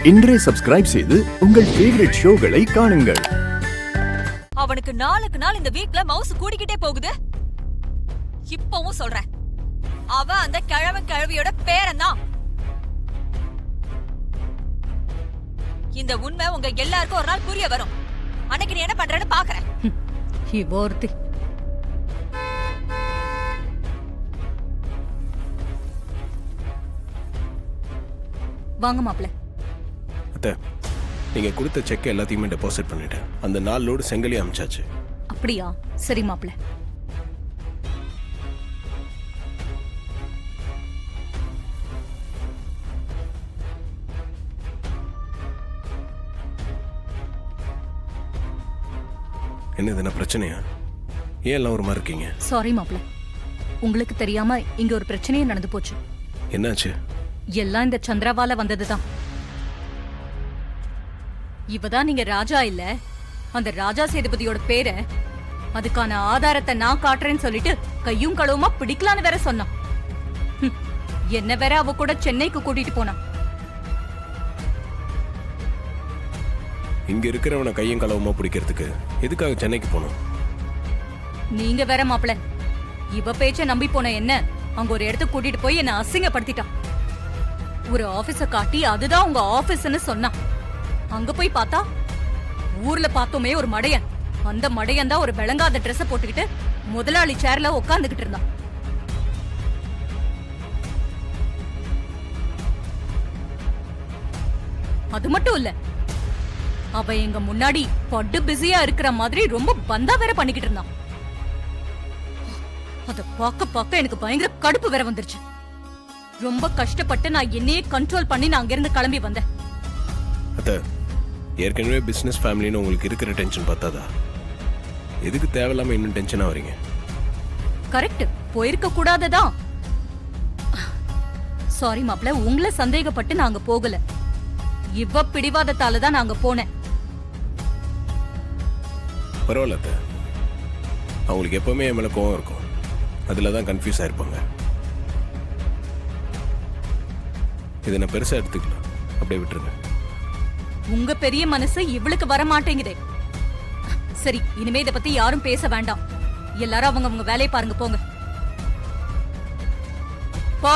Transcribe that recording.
இன்றே சப்ஸ்கிரைப் செய்து உங்கள் ஃபேவரட் ஷோகளை காணுங்கள். அவனுக்கு நாளுக்கு நாள் இந்த வீக்ல மவுஸ் கூடிக்கிட்டே போகுது. இப்பவும் சொல்றேன், அவ அந்த கிழவியோட பேரன் தான். இந்த உண்மை உங்க எல்லாருக்கும் ஒரு நாள் புரிய வரும். அன்னைக்கு நீ என்ன பண்றேன்னு பாக்குறேன். வாங்க மாப்ள. அத்தை, நீங்க கொடுத்த செக் எல்லாத்தையுமே டெபாசிட் பண்ணிட்டேன். அந்த 4 லோடு செங்கலி அமிச்சாச்சு. அப்படியா? சரி மாப்ள. என்ன இது, என்ன பிரச்சனையா? ஏன் எல்லாம் ஒரு மாதிரி இருக்கீங்க? சாரி மாப்ள, உங்களுக்கு தெரியாம இங்க ஒரு பிரச்சனையே நடந்து போச்சு. என்னாச்சு? எல்லாம் இந்த சந்திராவால வந்ததுதான். இவதான் நீங்க ராஜா இல்ல, அந்த ராஜா சேதுபதியோட பேரை, அதுக்கான ஆதாரத்தை நான் காட்டுறேன்னு சொல்லிட்டு கையும் களவுமா பிடிக்கலான்னு வேற சொன்னான். என்ன வேற அவ கூட சென்னைக்கு கூட்டிட்டு போனா. இங்க இருக்கிறவனை கையும் களவுமா பிடிக்கிறதுக்கு எதுக்காக சென்னைக்கு போனோம்? நீங்க வேற மாப்பிள, இவ பேச்ச நம்பி போன என்ன அங்க ஒரு இடத்துக்கு கூட்டிட்டு போய் என்ன அசிங்கப்படுத்திட்டான். ஒரு ஆபீஸ காட்டி அதுதான் உங்க ஆபீஸ்னு சொன்னான். அங்க போய் பார்த்தா ஊர்ல பார்த்தோமே ஒரு மடையன். அந்த மடையன் தான் ஒரு விளங்காத ட்ரெஸ் போட்டுக்கிட்டு முதலாளி சேர்ல உட்கார்ந்துகிட்டு இருந்தான். அது மட்டும் இல்ல, அவ எங்க முன்னாடி படு பிஸியா இருக்கிற மாதிரி ரொம்ப பந்தா வேற பண்ணிக்கிட்டு இருந்தான். அத பார்க்க எனக்கு பயங்கர கடுப்பு வேற வந்துருச்சு. ரொம்ப கஷ்டப்பட்டு நான் என்னையே கண்ட்ரோல் பண்ணி நான் அங்கிருந்து கிளம்பி வந்தேன். அத்தை, ஏற்கனவே பிசினஸ் ஃபேமிலின்னு உங்களுக்கு இருக்கிற டென்ஷன் பத்தாதா? எதுக்கு தேவையில்லாம இன்னும் டென்ஷன் ஆவறீங்க? கரெக்ட், போயிருக்க கூடாததான். சாரி மாப்ள, உங்களை சந்தேகப்பட்டு நாங்க போகல. இவ பிடிவாதத்தால தான் நாங்க போனேன். பரவாயில்ல அத்தை, அவங்களுக்கு எப்பவுமே என் மேல கோவம் இருக்கும். அதுலதான் கன்ஃபியூஸ் ஆயிருப்பாங்க. இதை நான் பெருசா எடுத்துக்கலாம், அப்படியே விட்டுருங்க. உங்க பெரிய மனசு இவளுக்கு வர மாட்டேங்குதே. சரி, இனிமே இத பத்தி யாரும் பேச வேண்டாம். எல்லாரும் அவங்க வேலையை பாருங்க, போங்க. போ.